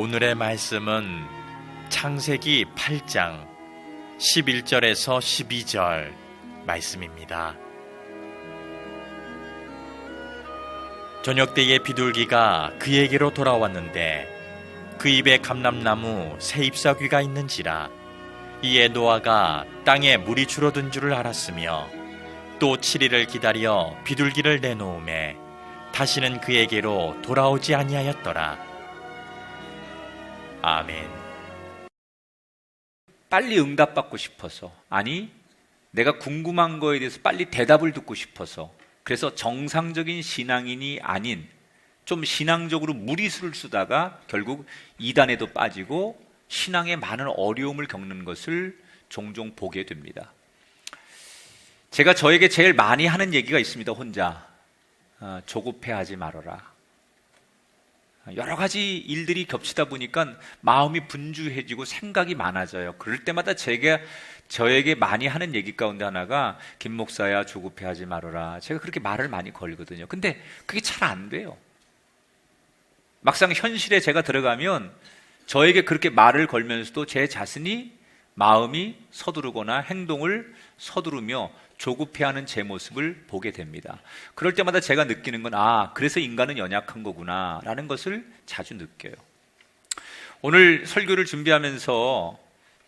오늘의 말씀은 창세기 8장 11절에서 12절 말씀입니다. 저녁때에 비둘기가 그에게로 돌아왔는데 그 입에 감람나무 새 잎사귀가 있는지라. 이에 노아가 땅에 물이 줄어든 줄을 알았으며 또 7일을 기다려 비둘기를 내놓음에 다시는 그에게로 돌아오지 아니하였더라. 아멘. 빨리 응답받고 싶어서, 아니 내가 궁금한 거에 대해서 빨리 대답을 듣고 싶어서, 그래서 정상적인 신앙인이 아닌 좀 신앙적으로 무리수를 쓰다가 결국 이단에도 빠지고 신앙에 많은 어려움을 겪는 것을 종종 보게 됩니다. 제가 저에게 제일 많이 하는 얘기가 있습니다. 혼자 조급해하지 말아라. 여러 가지 일들이 겹치다 보니까 마음이 분주해지고 생각이 많아져요. 그럴 때마다 저에게 많이 하는 얘기 가운데 하나가 김 목사야 조급해하지 말아라. 제가 그렇게 말을 많이 걸거든요. 근데 그게 잘 안 돼요. 막상 현실에 제가 들어가면 저에게 그렇게 말을 걸면서도 제 자신이 마음이 서두르거나 행동을 서두르며 조급해하는 제 모습을 보게 됩니다. 그럴 때마다 제가 느끼는 건 그래서 인간은 연약한 거구나 라는 것을 자주 느껴요. 오늘 설교를 준비하면서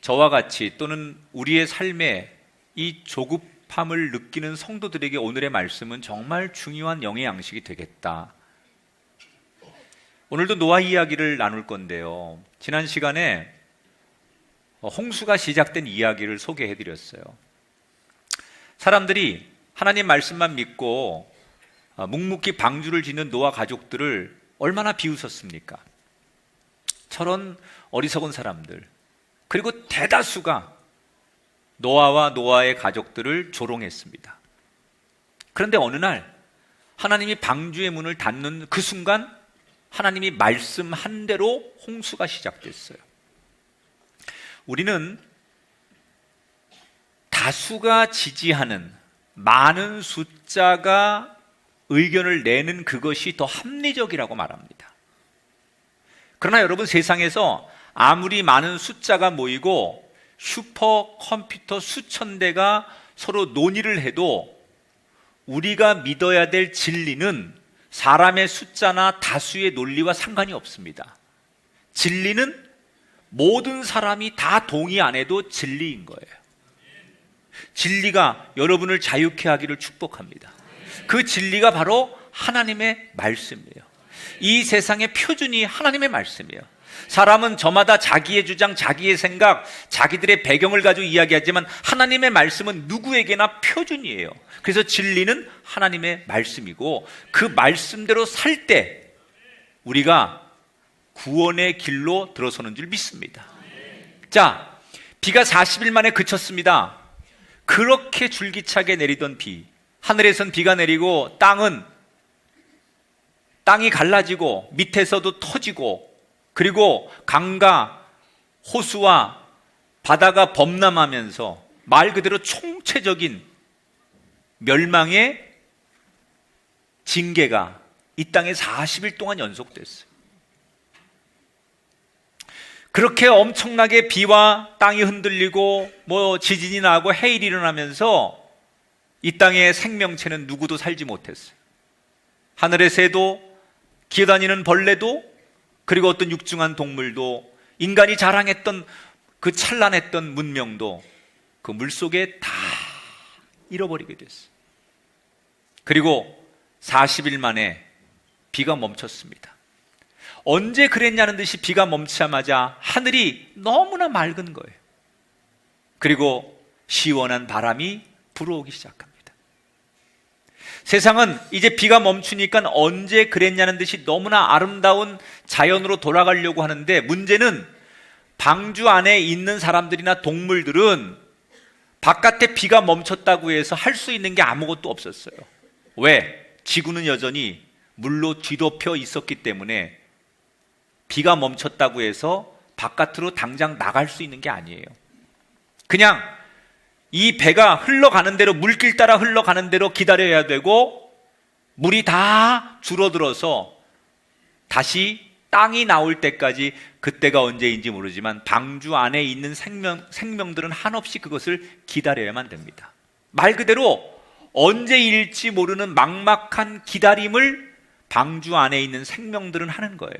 저와 같이 또는 우리의 삶에 이 조급함을 느끼는 성도들에게 오늘의 말씀은 정말 중요한 영의 양식이 되겠다. 오늘도 노아 이야기를 나눌 건데요. 지난 시간에 홍수가 시작된 이야기를 소개해드렸어요. 사람들이 하나님 말씀만 믿고 묵묵히 방주를 짓는 노아 가족들을 얼마나 비웃었습니까? 저런 어리석은 사람들. 그리고 대다수가 노아와 노아의 가족들을 조롱했습니다. 그런데 어느 날 하나님이 방주의 문을 닫는 그 순간 하나님이 말씀한 대로 홍수가 시작됐어요. 우리는 다수가 지지하는 많은 숫자가 의견을 내는 그것이 더 합리적이라고 말합니다. 그러나 여러분, 세상에서 아무리 많은 숫자가 모이고 슈퍼컴퓨터 수천 대가 서로 논의를 해도 우리가 믿어야 될 진리는 사람의 숫자나 다수의 논리와 상관이 없습니다. 진리는 모든 사람이 다 동의 안 해도 진리인 거예요. 진리가 여러분을 자유케 하기를 축복합니다. 그 진리가 바로 하나님의 말씀이에요. 이 세상의 표준이 하나님의 말씀이에요. 사람은 저마다 자기의 주장, 자기의 생각, 자기들의 배경을 가지고 이야기하지만 하나님의 말씀은 누구에게나 표준이에요. 그래서 진리는 하나님의 말씀이고 그 말씀대로 살 때 우리가 구원의 길로 들어서는 줄 믿습니다. 자, 비가 40일 만에 그쳤습니다. 그렇게 줄기차게 내리던 비, 하늘에선 비가 내리고 땅이 갈라지고 밑에서도 터지고, 그리고 강과 호수와 바다가 범람하면서 말 그대로 총체적인 멸망의 징계가 이 땅에 40일 동안 연속됐어요. 그렇게 엄청나게 비와 땅이 흔들리고 지진이 나고 해일이 일어나면서 이 땅의 생명체는 누구도 살지 못했어요. 하늘의 새도, 기어다니는 벌레도, 그리고 어떤 육중한 동물도, 인간이 자랑했던 그 찬란했던 문명도 그 물속에 다 잃어버리게 됐어요. 그리고 40일 만에 비가 멈췄습니다. 언제 그랬냐는 듯이 비가 멈추자마자 하늘이 너무나 맑은 거예요. 그리고 시원한 바람이 불어오기 시작합니다. 세상은 이제 비가 멈추니까 언제 그랬냐는 듯이 너무나 아름다운 자연으로 돌아가려고 하는데, 문제는 방주 안에 있는 사람들이나 동물들은 바깥에 비가 멈췄다고 해서 할 수 있는 게 아무것도 없었어요. 왜? 지구는 여전히 물로 뒤덮여 있었기 때문에 비가 멈췄다고 해서 바깥으로 당장 나갈 수 있는 게 아니에요. 그냥 이 배가 흘러가는 대로, 물길 따라 흘러가는 대로 기다려야 되고, 물이 다 줄어들어서 다시 땅이 나올 때까지, 그때가 언제인지 모르지만 방주 안에 있는 생명들은 한없이 그것을 기다려야만 됩니다. 말 그대로 언제일지 모르는 막막한 기다림을 방주 안에 있는 생명들은 하는 거예요.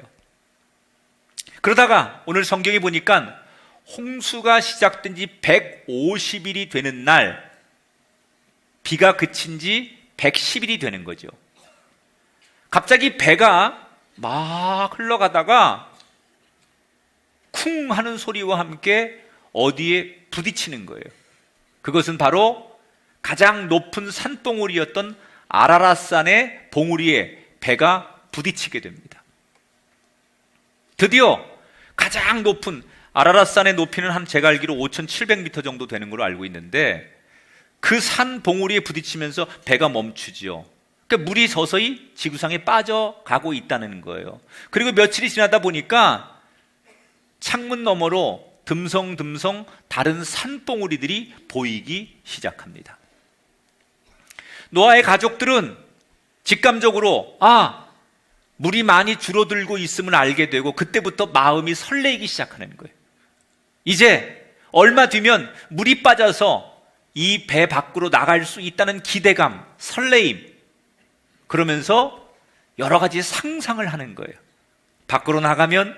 그러다가 오늘 성경에 보니까 홍수가 시작된 지 150일이 되는 날, 비가 그친 지 110일이 되는 거죠. 갑자기 배가 막 흘러가다가 쿵 하는 소리와 함께 어디에 부딪히는 거예요. 그것은 바로 가장 높은 산봉우리였던 아라랏산의 봉우리에 배가 부딪히게 됩니다. 드디어 가장 높은 아라랏산의 높이는 한 제가 알기로 5,700m 정도 되는 걸로 알고 있는데, 그 산 봉우리에 부딪히면서 배가 멈추지요. 그러니까 물이 서서히 지구상에 빠져가고 있다는 거예요. 그리고 며칠이 지나다 보니까 창문 너머로 듬성듬성 다른 산봉우리들이 보이기 시작합니다. 노아의 가족들은 직감적으로 물이 많이 줄어들고 있음을 알게 되고, 그때부터 마음이 설레기 시작하는 거예요. 이제 얼마 뒤면 물이 빠져서 이 배 밖으로 나갈 수 있다는 기대감, 설레임, 그러면서 여러 가지 상상을 하는 거예요. 밖으로 나가면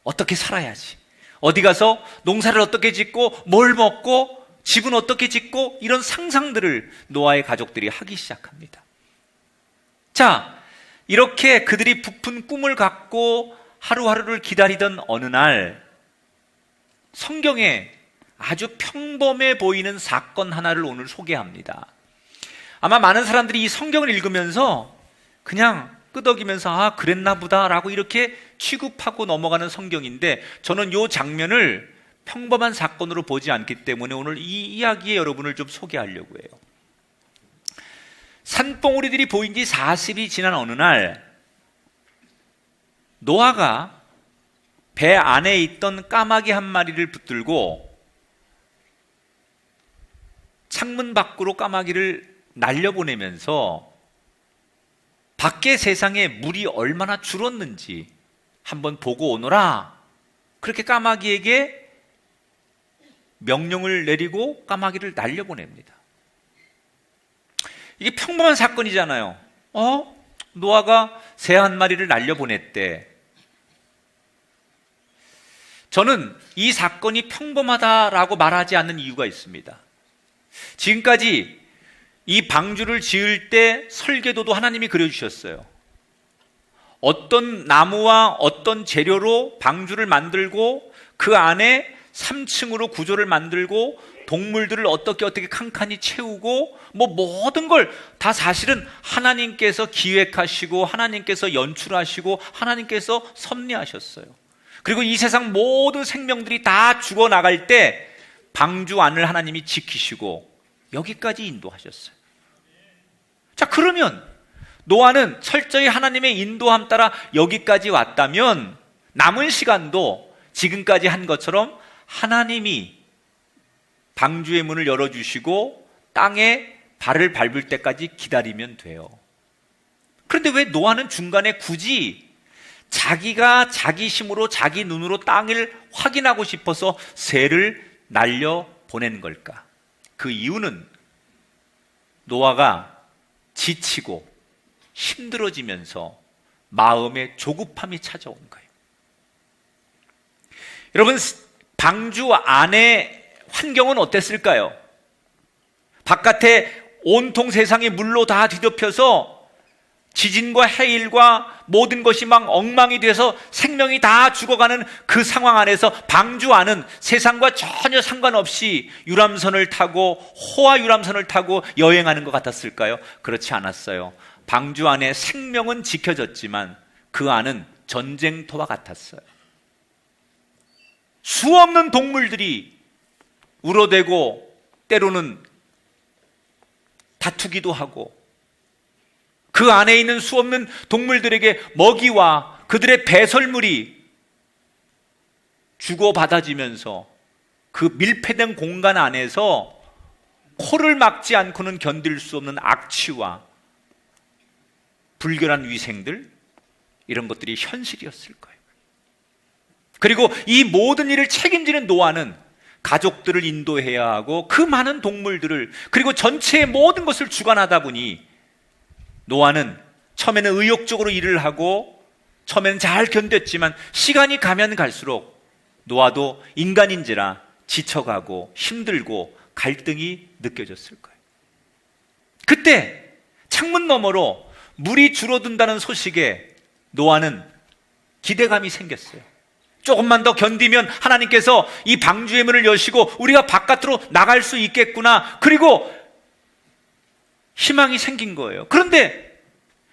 어떻게 살아야지, 어디 가서 농사를 어떻게 짓고 뭘 먹고 집은 어떻게 짓고, 이런 상상들을 노아의 가족들이 하기 시작합니다. 자, 이렇게 그들이 부푼 꿈을 갖고 하루하루를 기다리던 어느 날, 성경에 아주 평범해 보이는 사건 하나를 오늘 소개합니다. 아마 많은 사람들이 이 성경을 읽으면서 그냥 끄덕이면서 그랬나 보다 라고 이렇게 취급하고 넘어가는 성경인데, 저는 이 장면을 평범한 사건으로 보지 않기 때문에 오늘 이 이야기에 여러분을 좀 소개하려고 해요. 산봉우리들이 보인 지 40이 지난 어느 날, 노아가 배 안에 있던 까마귀 한 마리를 붙들고 창문 밖으로 까마귀를 날려보내면서 밖의 세상에 물이 얼마나 줄었는지 한번 보고 오너라, 그렇게 까마귀에게 명령을 내리고 까마귀를 날려보냅니다. 이게 평범한 사건이잖아요. 노아가 새 한 마리를 날려보냈대. 저는 이 사건이 평범하다라고 말하지 않는 이유가 있습니다. 지금까지 이 방주를 지을 때 설계도도 하나님이 그려주셨어요. 어떤 나무와 어떤 재료로 방주를 만들고, 그 안에 3층으로 구조를 만들고, 동물들을 어떻게 칸칸이 채우고, 모든 걸 다 사실은 하나님께서 기획하시고, 하나님께서 연출하시고, 하나님께서 섭리하셨어요. 그리고 이 세상 모든 생명들이 다 죽어나갈 때 방주 안을 하나님이 지키시고 여기까지 인도하셨어요. 자, 그러면 노아는 철저히 하나님의 인도함 따라 여기까지 왔다면 남은 시간도 지금까지 한 것처럼 하나님이 방주의 문을 열어주시고 땅에 발을 밟을 때까지 기다리면 돼요. 그런데 왜 노아는 중간에 굳이 자기가 자기 힘으로 자기 눈으로 땅을 확인하고 싶어서 새를 날려보낸 걸까? 그 이유는 노아가 지치고 힘들어지면서 마음에 조급함이 찾아온 거예요. 여러분, 방주 안의 환경은 어땠을까요? 바깥에 온통 세상이 물로 다 뒤덮여서 지진과 해일과 모든 것이 막 엉망이 돼서 생명이 다 죽어가는 그 상황 안에서 방주 안은 세상과 전혀 상관없이 유람선을 타고 호화 유람선을 타고 여행하는 것 같았을까요? 그렇지 않았어요. 방주 안에 생명은 지켜졌지만 그 안은 전쟁터와 같았어요. 수없는 동물들이 울어대고 때로는 다투기도 하고, 그 안에 있는 수없는 동물들에게 먹이와 그들의 배설물이 주고받아지면서 그 밀폐된 공간 안에서 코를 막지 않고는 견딜 수 없는 악취와 불결한 위생들, 이런 것들이 현실이었을 거예요. 그리고 이 모든 일을 책임지는 노아는 가족들을 인도해야 하고 그 많은 동물들을, 그리고 전체의 모든 것을 주관하다 보니 노아는 처음에는 의욕적으로 일을 하고 처음에는 잘 견뎠지만 시간이 가면 갈수록 노아도 인간인지라 지쳐가고 힘들고 갈등이 느껴졌을 거예요. 그때 창문 너머로 물이 줄어든다는 소식에 노아는 기대감이 생겼어요. 조금만 더 견디면 하나님께서 이 방주의 문을 여시고 우리가 바깥으로 나갈 수 있겠구나. 그리고 희망이 생긴 거예요. 그런데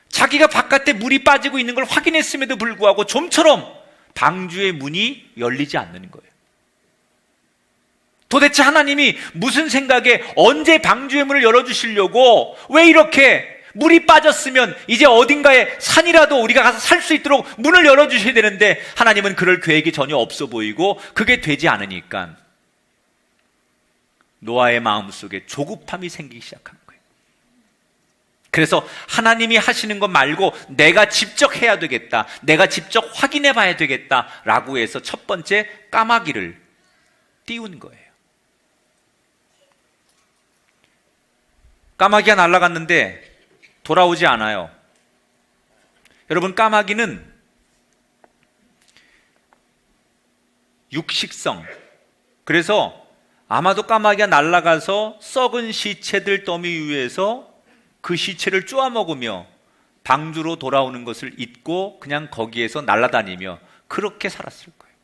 자기가 바깥에 물이 빠지고 있는 걸 확인했음에도 불구하고 좀처럼 방주의 문이 열리지 않는 거예요. 도대체 하나님이 무슨 생각에 언제 방주의 문을 열어주시려고, 왜 이렇게 물이 빠졌으면 이제 어딘가에 산이라도 우리가 가서 살 수 있도록 문을 열어주셔야 되는데 하나님은 그럴 계획이 전혀 없어 보이고 그게 되지 않으니까 노아의 마음속에 조급함이 생기기 시작한 거예요. 그래서 하나님이 하시는 것 말고 내가 직접 해야 되겠다, 내가 직접 확인해 봐야 되겠다라고 해서 첫 번째 까마귀를 띄운 거예요. 까마귀가 날아갔는데 돌아오지 않아요. 여러분, 까마귀는 육식성, 그래서 아마도 까마귀가 날아가서 썩은 시체들 더미 위에서 그 시체를 쪼아 먹으며 방주로 돌아오는 것을 잊고 그냥 거기에서 날아다니며 그렇게 살았을 거예요.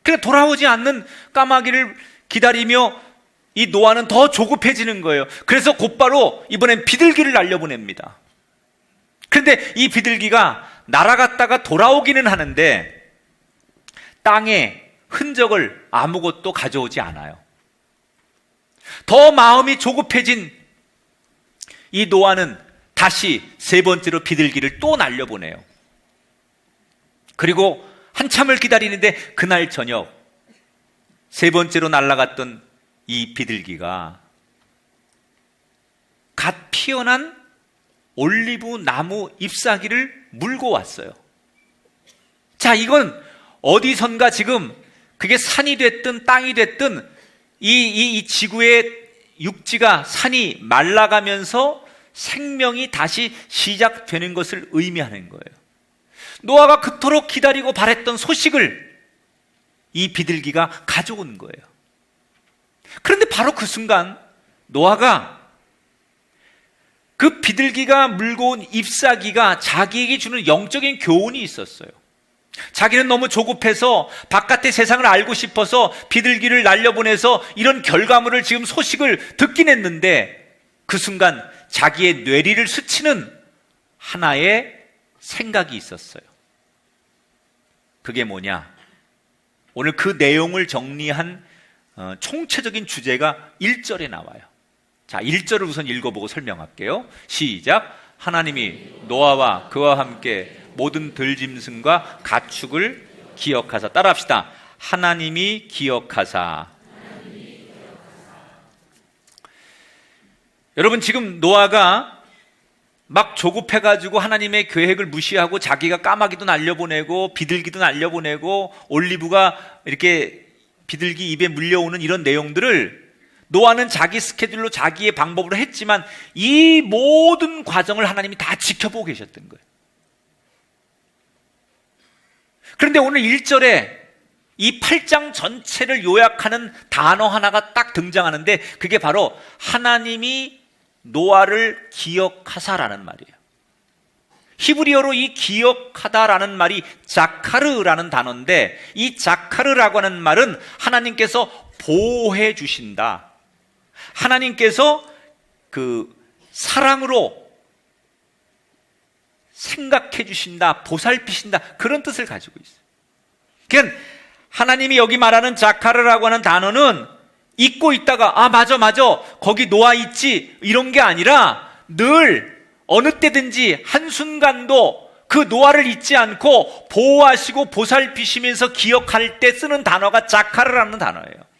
그러니까 돌아오지 않는 까마귀를 기다리며 이 노아는 더 조급해지는 거예요. 그래서 곧바로 이번엔 비둘기를 날려보냅니다. 그런데 이 비둘기가 날아갔다가 돌아오기는 하는데 땅에 흔적을 아무것도 가져오지 않아요. 더 마음이 조급해진 이 노아는 다시 세 번째로 비둘기를 또 날려보내요. 그리고 한참을 기다리는데 그날 저녁 세 번째로 날아갔던 이 비둘기가 갓 피어난 올리브 나무 잎사귀를 물고 왔어요. 자, 이건 어디선가 지금 그게 산이 됐든 땅이 됐든 이 지구의 육지가 산이 말라가면서 생명이 다시 시작되는 것을 의미하는 거예요. 노아가 그토록 기다리고 바랬던 소식을 이 비둘기가 가져온 거예요. 그런데 바로 그 순간 노아가 그 비둘기가 물고 온 잎사귀가 자기에게 주는 영적인 교훈이 있었어요. 자기는 너무 조급해서 바깥의 세상을 알고 싶어서 비둘기를 날려보내서 이런 결과물을 지금 소식을 듣긴 했는데 그 순간 자기의 뇌리를 스치는 하나의 생각이 있었어요. 그게 뭐냐? 오늘 그 내용을 정리한 총체적인 주제가 1절에 나와요. 자, 1절을 우선 읽어보고 설명할게요. 시작. 하나님이 노아와 그와 함께 모든 들짐승과 가축을 기억하사. 따라합시다. 하나님이 기억하사. 여러분, 지금 노아가 막 조급해가지고 하나님의 계획을 무시하고 자기가 까마귀도 날려보내고 비둘기도 날려보내고 올리브가 이렇게 비둘기 입에 물려오는 이런 내용들을 노아는 자기 스케줄로 자기의 방법으로 했지만 이 모든 과정을 하나님이 다 지켜보고 계셨던 거예요. 그런데 오늘 1절에 이 8장 전체를 요약하는 단어 하나가 딱 등장하는데 그게 바로 하나님이 노아를 기억하사라는 말이에요. 히브리어로 이 기억하다라는 말이 자카르라는 단어인데 이 자카르라고 하는 말은 하나님께서 보호해 주신다. 하나님께서 그 사랑으로 생각해 주신다, 보살피신다, 그런 뜻을 가지고 있어요. 그러니까 하나님이 여기 말하는 자카르라고 하는 단어는 잊고 있다가 맞아 거기 노아 있지 이런 게 아니라 늘 어느 때든지 한순간도 그 노아를 잊지 않고 보호하시고 보살피시면서 기억할 때 쓰는 단어가 자카르라는 단어예요.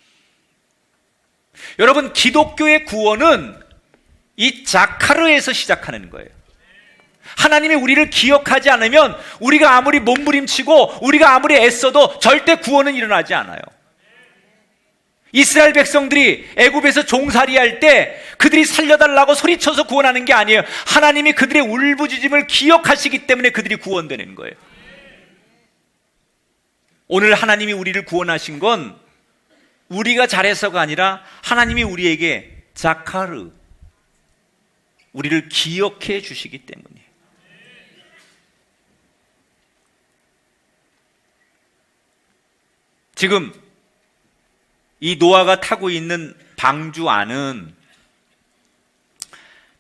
여러분, 기독교의 구원은 이 자카르에서 시작하는 거예요. 하나님이 우리를 기억하지 않으면 우리가 아무리 몸부림치고 우리가 아무리 애써도 절대 구원은 일어나지 않아요. 이스라엘 백성들이 애굽에서 종살이할 때 그들이 살려달라고 소리쳐서 구원하는 게 아니에요. 하나님이 그들의 울부짖음을 기억하시기 때문에 그들이 구원되는 거예요. 오늘 하나님이 우리를 구원하신 건 우리가 잘해서가 아니라 하나님이 우리에게 자카르, 우리를 기억해 주시기 때문이에요. 지금 이 노아가 타고 있는 방주 안은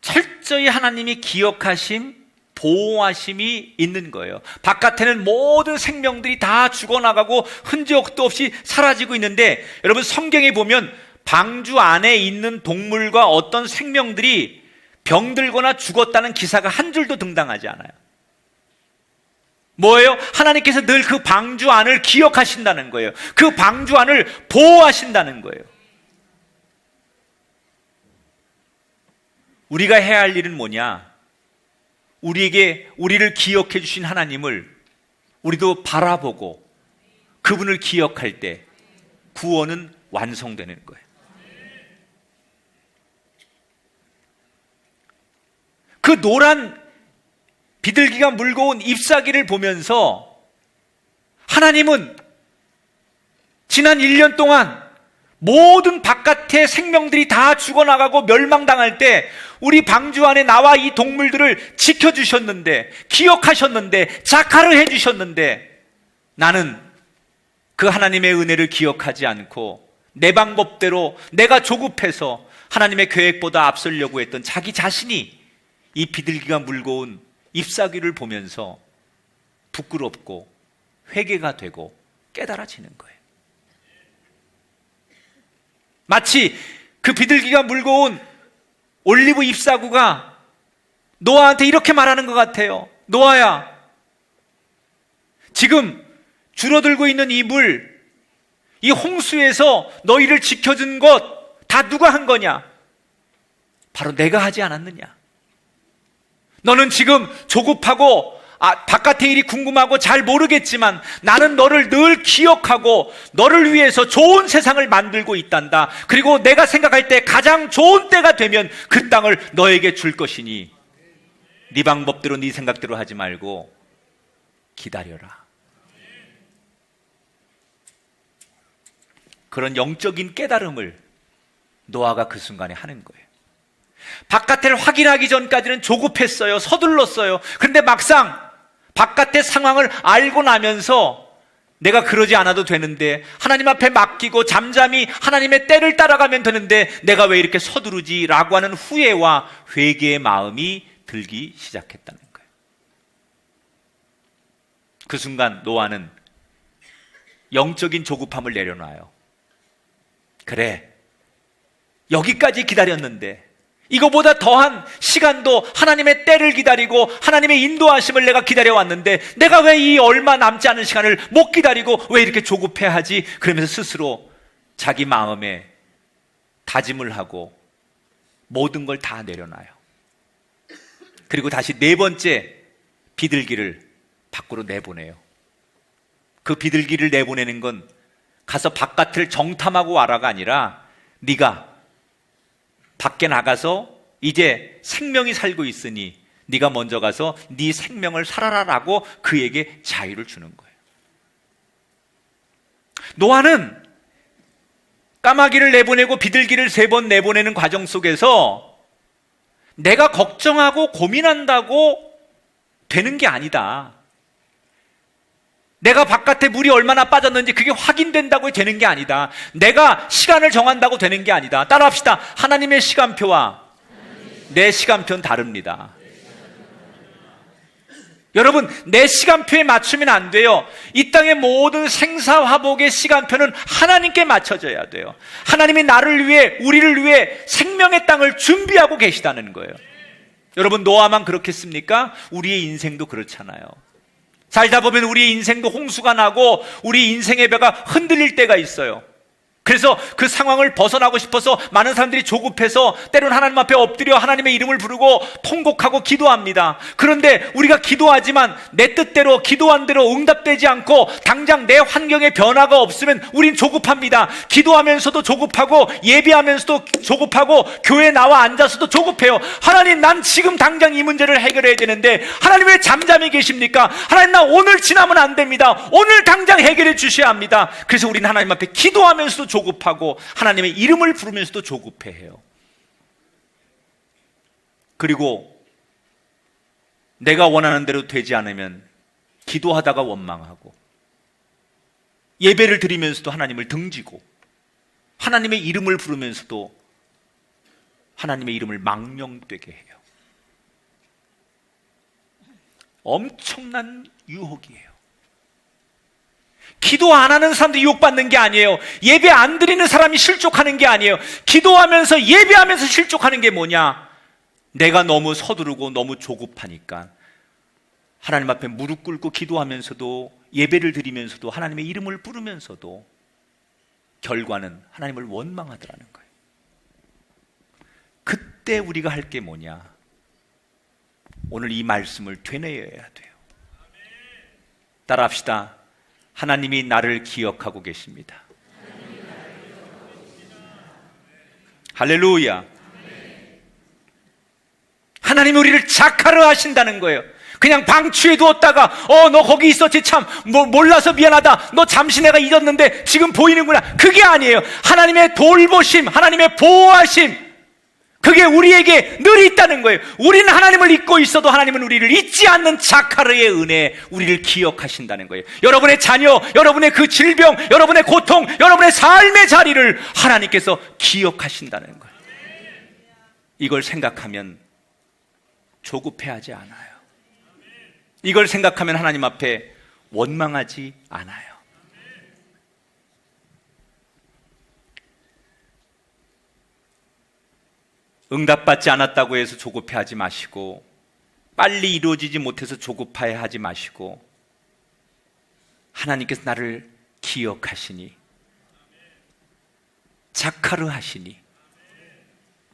철저히 하나님이 기억하신 보호하심이 있는 거예요. 바깥에는 모든 생명들이 다 죽어나가고 흔적도 없이 사라지고 있는데, 여러분 성경에 보면 방주 안에 있는 동물과 어떤 생명들이 병들거나 죽었다는 기사가 한 줄도 등장하지 않아요. 뭐예요? 하나님께서 늘 그 방주 안을 기억하신다는 거예요. 그 방주 안을 보호하신다는 거예요. 우리가 해야 할 일은 뭐냐? 우리를 기억해 주신 하나님을 우리도 바라보고 그분을 기억할 때 구원은 완성되는 거예요. 그 노란 비둘기가 물고 온 잎사귀를 보면서 하나님은 지난 1년 동안 모든 바깥의 생명들이 다 죽어나가고 멸망당할 때 우리 방주 안에 나와 이 동물들을 지켜주셨는데, 기억하셨는데, 자카를 해주셨는데, 나는 그 하나님의 은혜를 기억하지 않고 내 방법대로 내가 조급해서 하나님의 계획보다 앞서려고 했던 자기 자신이 이 비둘기가 물고 온 잎사귀를 보면서 부끄럽고 회개가 되고 깨달아지는 거예요. 마치 그 비둘기가 물고 온 올리브 잎사귀가 노아한테 이렇게 말하는 것 같아요. 노아야, 지금 줄어들고 있는 이 물, 이 홍수에서 너희를 지켜준 것 다 누가 한 거냐? 바로 내가 하지 않았느냐? 너는 지금 조급하고 바깥의 일이 궁금하고 잘 모르겠지만 나는 너를 늘 기억하고 너를 위해서 좋은 세상을 만들고 있단다. 그리고 내가 생각할 때 가장 좋은 때가 되면 그 땅을 너에게 줄 것이니 네 방법대로 네 생각대로 하지 말고 기다려라. 그런 영적인 깨달음을 노아가 그 순간에 하는 거예요. 바깥을 확인하기 전까지는 조급했어요. 서둘렀어요. 그런데 막상 바깥의 상황을 알고 나면서 내가 그러지 않아도 되는데, 하나님 앞에 맡기고 잠잠히 하나님의 때를 따라가면 되는데 내가 왜 이렇게 서두르지? 라고 하는 후회와 회개의 마음이 들기 시작했다는 거예요. 그 순간 노아는 영적인 조급함을 내려놔요. 그래, 여기까지 기다렸는데 이거보다 더한 시간도 하나님의 때를 기다리고 하나님의 인도하심을 내가 기다려왔는데 내가 왜 이 얼마 남지 않은 시간을 못 기다리고 왜 이렇게 조급해하지? 그러면서 스스로 자기 마음에 다짐을 하고 모든 걸 다 내려놔요. 그리고 다시 네 번째 비둘기를 밖으로 내보내요. 그 비둘기를 내보내는 건 가서 바깥을 정탐하고 와라가 아니라 네가 밖에 나가서 이제 생명이 살고 있으니 네가 먼저 가서 네 생명을 살아라라고 그에게 자유를 주는 거예요. 노아는 까마귀를 내보내고 비둘기를 3번 내보내는 과정 속에서 내가 걱정하고 고민한다고 되는 게 아니다. 내가 바깥에 물이 얼마나 빠졌는지 그게 확인된다고 되는 게 아니다. 내가 시간을 정한다고 되는 게 아니다. 따라합시다. 하나님의 시간표와 내 시간표는 다릅니다. 여러분, 내 시간표에 맞추면 안 돼요. 이 땅의 모든 생사화복의 시간표는 하나님께 맞춰져야 돼요. 하나님이 나를 위해, 우리를 위해 생명의 땅을 준비하고 계시다는 거예요. 여러분, 노아만 그렇겠습니까? 우리의 인생도 그렇잖아요. 살다 보면 우리 인생도 홍수가 나고 우리 인생의 배가 흔들릴 때가 있어요. 그래서 그 상황을 벗어나고 싶어서 많은 사람들이 조급해서 때로는 하나님 앞에 엎드려 하나님의 이름을 부르고 통곡하고 기도합니다. 그런데 우리가 기도하지만 내 뜻대로 기도한 대로 응답되지 않고 당장 내 환경에 변화가 없으면 우린 조급합니다. 기도하면서도 조급하고 예배하면서도 조급하고 교회에 나와 앉아서도 조급해요. 하나님, 난 지금 당장 이 문제를 해결해야 되는데 하나님 왜 잠잠히 계십니까? 하나님, 나 오늘 지나면 안 됩니다. 오늘 당장 해결해 주셔야 합니다. 그래서 우리는 하나님 앞에 기도하면서도 조급하고 하나님의 이름을 부르면서도 조급해해요. 그리고 내가 원하는 대로 되지 않으면 기도하다가 원망하고 예배를 드리면서도 하나님을 등지고 하나님의 이름을 부르면서도 하나님의 이름을 망령되게 해요. 엄청난 유혹이에요. 기도 안 하는 사람들이 유혹받는 게 아니에요. 예배 안 드리는 사람이 실족하는 게 아니에요. 기도하면서 예배하면서 실족하는 게 뭐냐? 내가 너무 서두르고 너무 조급하니까 하나님 앞에 무릎 꿇고 기도하면서도 예배를 드리면서도 하나님의 이름을 부르면서도 결과는 하나님을 원망하더라는 거예요. 그때 우리가 할 게 뭐냐? 오늘 이 말씀을 되뇌어야 돼요. 따라합시다. 하나님이 나를 기억하고 계십니다. 할렐루야. 하나님이 우리를 자카르 하신다는 거예요. 그냥 방치해 두었다가 너 거기 있었지 참 몰라서 미안하다. 너 잠시 내가 잊었는데 지금 보이는구나. 그게 아니에요. 하나님의 돌보심, 하나님의 보호하심, 그게 우리에게 늘 있다는 거예요. 우리는 하나님을 잊고 있어도 하나님은 우리를 잊지 않는 자카르의 은혜에 우리를 기억하신다는 거예요. 여러분의 자녀, 여러분의 그 질병, 여러분의 고통, 여러분의 삶의 자리를 하나님께서 기억하신다는 거예요. 이걸 생각하면 조급해하지 않아요. 이걸 생각하면 하나님 앞에 원망하지 않아요. 응답받지 않았다고 해서 조급해하지 마시고, 빨리 이루어지지 못해서 조급해하지 마시고, 하나님께서 나를 기억하시니, 자카르 하시니,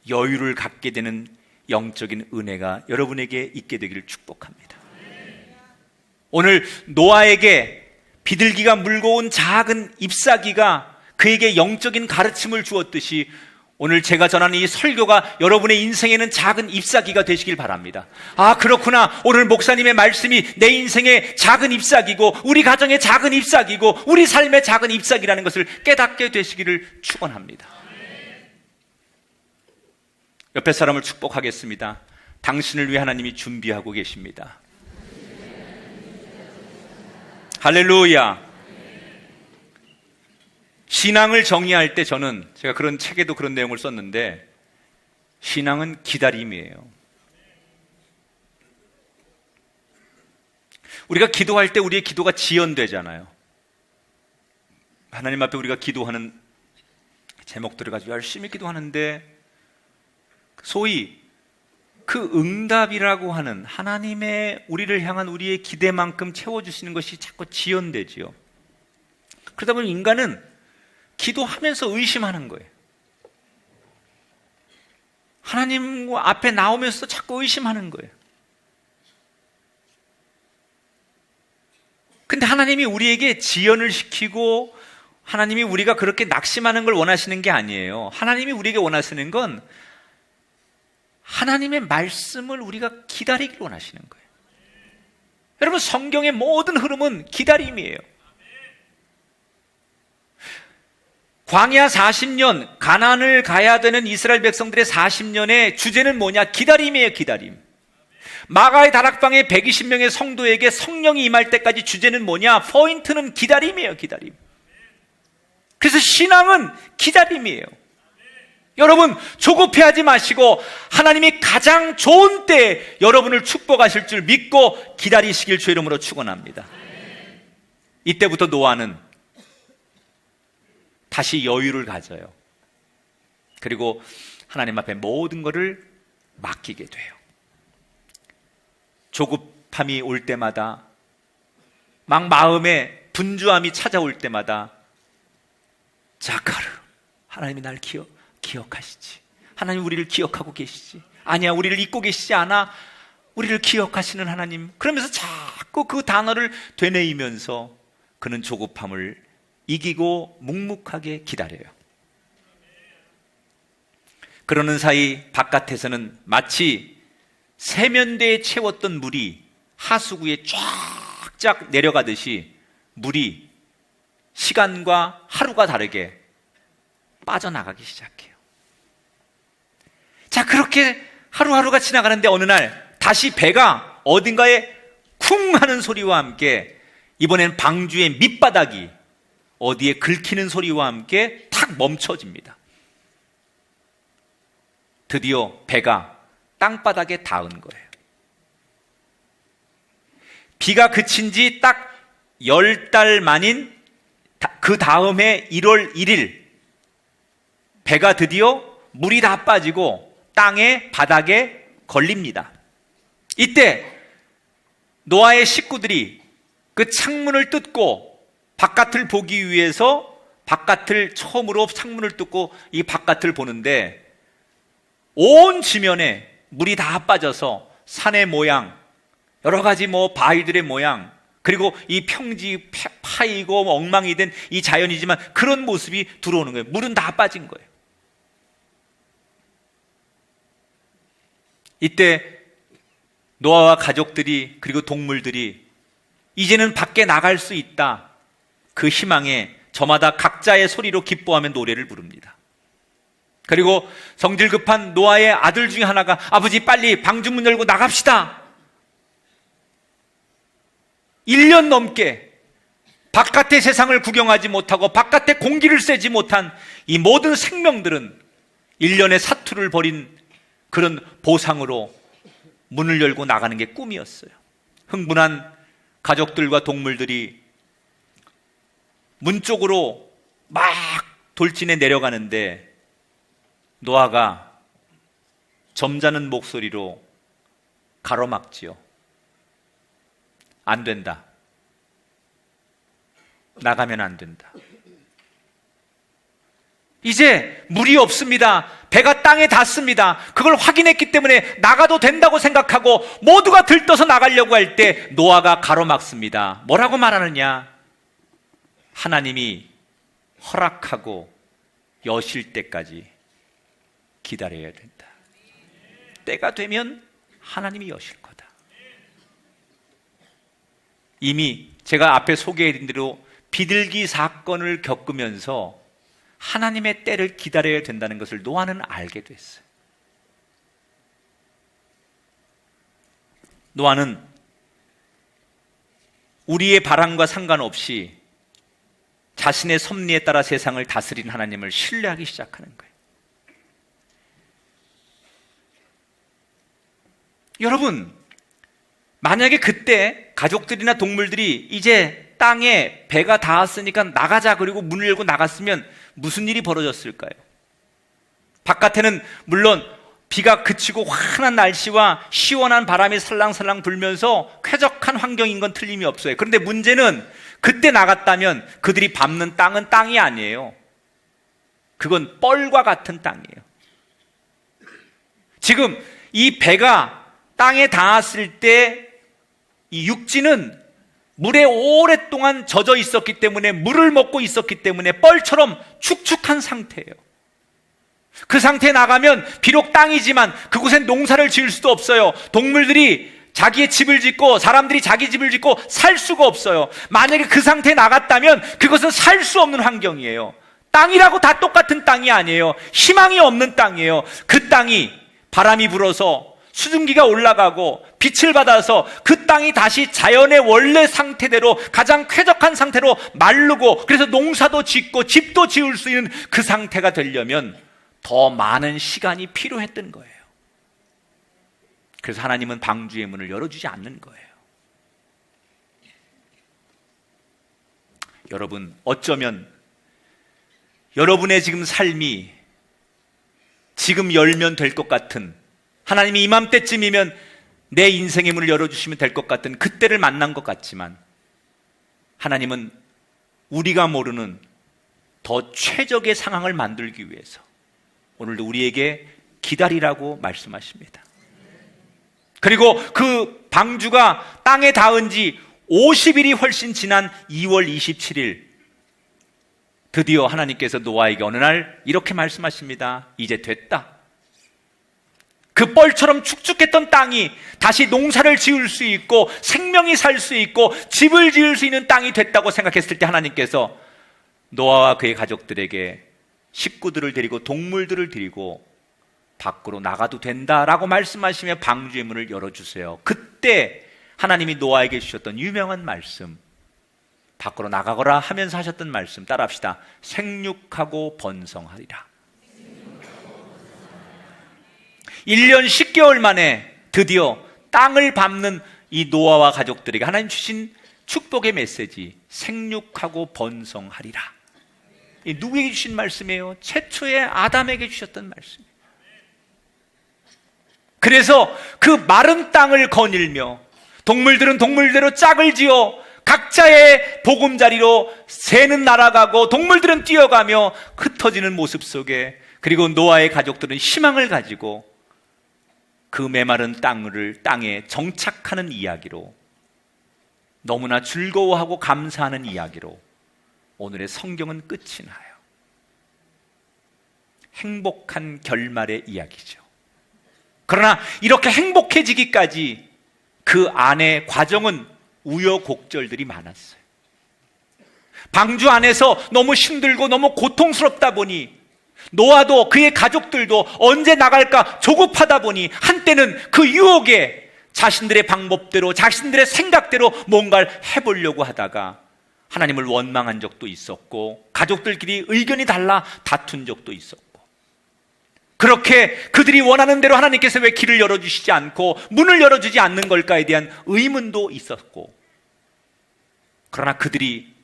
여유를 갖게 되는 영적인 은혜가 여러분에게 있게 되기를 축복합니다. 오늘 노아에게 비둘기가 물고 온 작은 잎사귀가 그에게 영적인 가르침을 주었듯이 오늘 제가 전하는 이 설교가 여러분의 인생에는 작은 잎사귀가 되시길 바랍니다. 아, 그렇구나. 오늘 목사님의 말씀이 내 인생의 작은 잎사귀고 우리 가정의 작은 잎사귀고 우리 삶의 작은 잎사귀라는 것을 깨닫게 되시기를 축원합니다. 옆에 사람을 축복하겠습니다. 당신을 위해 하나님이 준비하고 계십니다. 할렐루야. 신앙을 정의할 때 제가 그런 책에도 그런 내용을 썼는데, 신앙은 기다림이에요. 우리가 기도할 때 우리의 기도가 지연되잖아요. 하나님 앞에 우리가 기도하는 제목들을 가지고 열심히 기도하는데 소위 그 응답이라고 하는 하나님의 우리를 향한 우리의 기대만큼 채워주시는 것이 자꾸 지연되지요. 그러다 보니 인간은 기도하면서 의심하는 거예요. 하나님 앞에 나오면서 자꾸 의심하는 거예요. 근데 하나님이 우리에게 지연을 시키고 하나님이 우리가 그렇게 낙심하는 걸 원하시는 게 아니에요. 하나님이 우리에게 원하시는 건 하나님의 말씀을 우리가 기다리길 원하시는 거예요. 여러분, 성경의 모든 흐름은 기다림이에요. 광야 40년, 가나안을 가야 되는 이스라엘 백성들의 40년의 주제는 뭐냐? 기다림이에요, 기다림. 마가의 다락방에 120명의 성도에게 성령이 임할 때까지 주제는 뭐냐? 포인트는 기다림이에요, 기다림. 그래서 신앙은 기다림이에요. 여러분, 조급해하지 마시고 하나님이 가장 좋은 때에 여러분을 축복하실 줄 믿고 기다리시길 주의 이름으로 축원합니다. 이때부터 노아는 다시 여유를 가져요. 그리고 하나님 앞에 모든 것을 맡기게 돼요. 조급함이 올 때마다, 막 마음에 분주함이 찾아올 때마다 자카르, 하나님이 날 기억하시지. 하나님 우리를 기억하고 계시지. 아니야, 우리를 잊고 계시지 않아. 우리를 기억하시는 하나님. 그러면서 자꾸 그 단어를 되뇌이면서 그는 조급함을 이기고 묵묵하게 기다려요. 그러는 사이 바깥에서는 마치 세면대에 채웠던 물이 하수구에 쫙쫙 내려가듯이 물이 시간과 하루가 다르게 빠져나가기 시작해요. 자, 그렇게 하루하루가 지나가는데 어느 날 다시 배가 어딘가에 쿵 하는 소리와 함께 이번엔 방주의 밑바닥이 어디에 긁히는 소리와 함께 탁 멈춰집니다. 드디어 배가 땅바닥에 닿은 거예요. 비가 그친 지 딱 10달 만인 그 다음해 1월 1일 배가 드디어 물이 다 빠지고 땅의 바닥에 걸립니다. 이때 노아의 식구들이 그 창문을 뜯고 바깥을 보기 위해서 바깥을 처음으로 창문을 뜯고 이 바깥을 보는데 온 지면에 물이 다 빠져서 산의 모양, 여러 가지 바위들의 모양, 그리고 이 평지 파이고 엉망이 된 이 자연이지만 그런 모습이 들어오는 거예요. 물은 다 빠진 거예요. 이때 노아와 가족들이 그리고 동물들이 이제는 밖에 나갈 수 있다, 그 희망에 저마다 각자의 소리로 기뻐하며 노래를 부릅니다. 그리고 성질 급한 노아의 아들 중에 하나가 아버지 빨리 방주문 열고 나갑시다. 1년 넘게 바깥의 세상을 구경하지 못하고 바깥의 공기를 쐬지 못한 이 모든 생명들은 1년의 사투를 벌인 그런 보상으로 문을 열고 나가는 게 꿈이었어요. 흥분한 가족들과 동물들이 문 쪽으로 막 돌진해 내려가는데 노아가 점잖은 목소리로 가로막지요. 안 된다. 나가면 안 된다. 이제 물이 없습니다. 배가 땅에 닿습니다. 그걸 확인했기 때문에 나가도 된다고 생각하고 모두가 들떠서 나가려고 할 때 노아가 가로막습니다. 뭐라고 말하느냐? 하나님이 허락하고 여실 때까지 기다려야 된다. 때가 되면 하나님이 여실 거다. 이미 제가 앞에 소개해드린 대로 비둘기 사건을 겪으면서 하나님의 때를 기다려야 된다는 것을 노아는 알게 됐어요. 노아는 우리의 바람과 상관없이 자신의 섭리에 따라 세상을 다스린 하나님을 신뢰하기 시작하는 거예요. 여러분, 만약에 그때 가족들이나 동물들이 이제 땅에 배가 닿았으니까 나가자 그리고 문을 열고 나갔으면 무슨 일이 벌어졌을까요? 바깥에는 물론 비가 그치고 환한 날씨와 시원한 바람이 살랑살랑 불면서 쾌적한 환경인 건 틀림이 없어요. 그런데 문제는 그때 나갔다면 그들이 밟는 땅은 땅이 아니에요. 그건 뻘과 같은 땅이에요. 지금 이 배가 땅에 닿았을 때 이 육지는 물에 오랫동안 젖어 있었기 때문에, 물을 먹고 있었기 때문에 뻘처럼 축축한 상태예요. 그 상태에 나가면 비록 땅이지만 그곳엔 농사를 지을 수도 없어요. 동물들이 자기의 집을 짓고 사람들이 자기 집을 짓고 살 수가 없어요. 만약에 그 상태에 나갔다면 그것은 살 수 없는 환경이에요. 땅이라고 다 똑같은 땅이 아니에요. 희망이 없는 땅이에요. 그 땅이 바람이 불어서 수증기가 올라가고 빛을 받아서 그 땅이 다시 자연의 원래 상태대로 가장 쾌적한 상태로 마르고, 그래서 농사도 짓고 집도 지을 수 있는 그 상태가 되려면 더 많은 시간이 필요했던 거예요. 그래서 하나님은 방주의 문을 열어주지 않는 거예요. 여러분, 어쩌면 여러분의 지금 삶이 지금 열면 될 것 같은, 하나님이 이맘때쯤이면 내 인생의 문을 열어주시면 될 것 같은 그때를 만난 것 같지만, 하나님은 우리가 모르는 더 최적의 상황을 만들기 위해서 오늘도 우리에게 기다리라고 말씀하십니다. 그리고 그 방주가 땅에 닿은 지 50일이 훨씬 지난 2월 27일 드디어 하나님께서 노아에게 어느 날 이렇게 말씀하십니다. 이제 됐다. 그 뻘처럼 축축했던 땅이 다시 농사를 지을 수 있고 생명이 살 수 있고 집을 지을 수 있는 땅이 됐다고 생각했을 때 하나님께서 노아와 그의 가족들에게 식구들을 데리고 동물들을 데리고 밖으로 나가도 된다라고 말씀하시며 방주의 문을 열어주세요. 그때 하나님이 노아에게 주셨던 유명한 말씀, 밖으로 나가거라 하면서 하셨던 말씀 따라합시다. 생육하고 번성하리라. 1년 10개월 만에 드디어 땅을 밟는 이 노아와 가족들에게 하나님 주신 축복의 메시지, 생육하고 번성하리라. 이 누구에게 주신 말씀이에요? 최초의 아담에게 주셨던 말씀. 그래서 그 마른 땅을 거닐며 동물들은 동물대로 짝을 지어 각자의 보금자리로 새는 날아가고 동물들은 뛰어가며 흩어지는 모습 속에, 그리고 노아의 가족들은 희망을 가지고 그 메마른 땅에 정착하는 이야기로, 너무나 즐거워하고 감사하는 이야기로 오늘의 성경은 끝이 나요. 행복한 결말의 이야기죠. 그러나 이렇게 행복해지기까지 그 안의 과정은 우여곡절들이 많았어요. 방주 안에서 너무 힘들고 너무 고통스럽다 보니 노아도 그의 가족들도 언제 나갈까 조급하다 보니 한때는 그 유혹에 자신들의 방법대로 자신들의 생각대로 뭔가를 해보려고 하다가 하나님을 원망한 적도 있었고 가족들끼리 의견이 달라 다툰 적도 있었고, 그렇게 그들이 원하는 대로 하나님께서 왜 길을 열어주시지 않고 문을 열어주지 않는 걸까에 대한 의문도 있었고, 그러나 그들이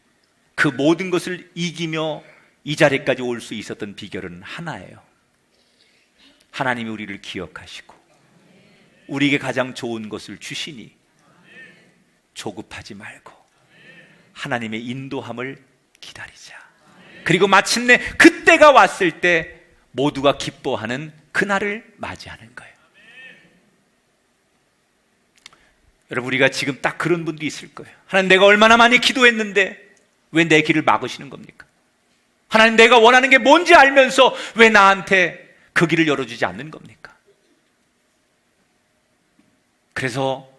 그 모든 것을 이기며 이 자리까지 올 수 있었던 비결은 하나예요. 하나님이 우리를 기억하시고 우리에게 가장 좋은 것을 주시니 조급하지 말고 하나님의 인도함을 기다리자. 그리고 마침내 그때가 왔을 때 모두가 기뻐하는 그날을 맞이하는 거예요. 여러분, 우리가 지금 딱 그런 분도 있을 거예요. 하나님, 내가 얼마나 많이 기도했는데 왜 내 길을 막으시는 겁니까? 하나님, 내가 원하는 게 뭔지 알면서 왜 나한테 그 길을 열어주지 않는 겁니까? 그래서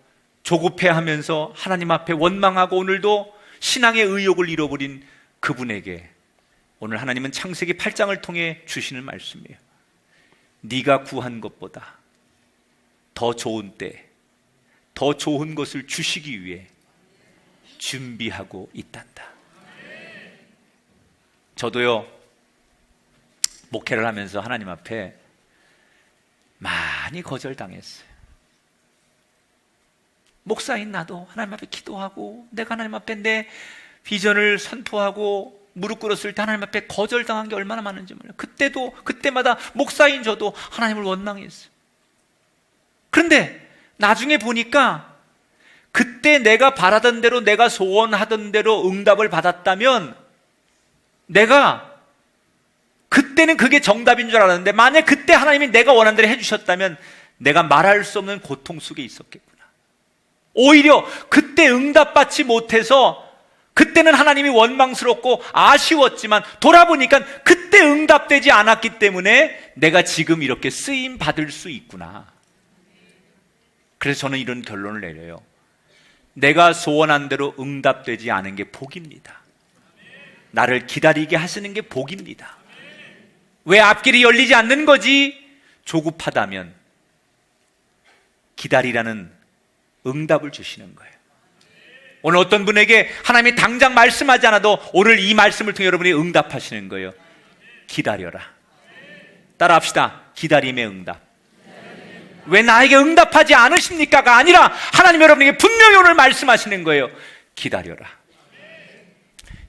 조급해하면서 하나님 앞에 원망하고 오늘도 신앙의 의욕을 잃어버린 그분에게 오늘 하나님은 창세기 8장을 통해 주시는 말씀이에요. 네가 구한 것보다 더 좋은 때, 더 좋은 것을 주시기 위해 준비하고 있단다. 저도요, 목회를 하면서 하나님 앞에 많이 거절당했어요. 목사인 나도 하나님 앞에 기도하고 내가 하나님 앞에 내 비전을 선포하고 무릎 꿇었을 때 하나님 앞에 거절당한 게 얼마나 많은지 몰라요. 그때마다 목사인 저도 하나님을 원망했어요. 그런데 나중에 보니까 그때 내가 바라던 대로, 내가 소원하던 대로 응답을 받았다면, 내가 그때는 그게 정답인 줄 알았는데 만약 그때 하나님이 내가 원하는 대로 해주셨다면 내가 말할 수 없는 고통 속에 있었겠구나. 오히려 그때 응답받지 못해서 그때는 하나님이 원망스럽고 아쉬웠지만 돌아보니까 그때 응답되지 않았기 때문에 내가 지금 이렇게 쓰임 받을 수 있구나. 그래서 저는 이런 결론을 내려요. 내가 소원한 대로 응답되지 않은 게 복입니다. 나를 기다리게 하시는 게 복입니다. 왜 앞길이 열리지 않는 거지? 조급하다면 기다리라는 응답을 주시는 거예요. 오늘 어떤 분에게 하나님이 당장 말씀하지 않아도 오늘 이 말씀을 통해 여러분이 응답하시는 거예요. 기다려라. 따라합시다. 기다림의 응답. 왜 나에게 응답하지 않으십니까가 아니라 하나님 여러분에게 분명히 오늘 말씀하시는 거예요. 기다려라.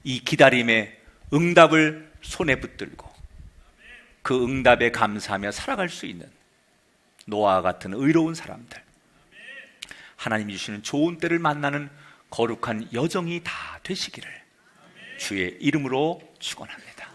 이 기다림의 응답을 손에 붙들고 그 응답에 감사하며 살아갈 수 있는 노아와 같은 의로운 사람들, 하나님이 주시는 좋은 때를 만나는 거룩한 여정이 다 되시기를 주의 이름으로 축원합니다.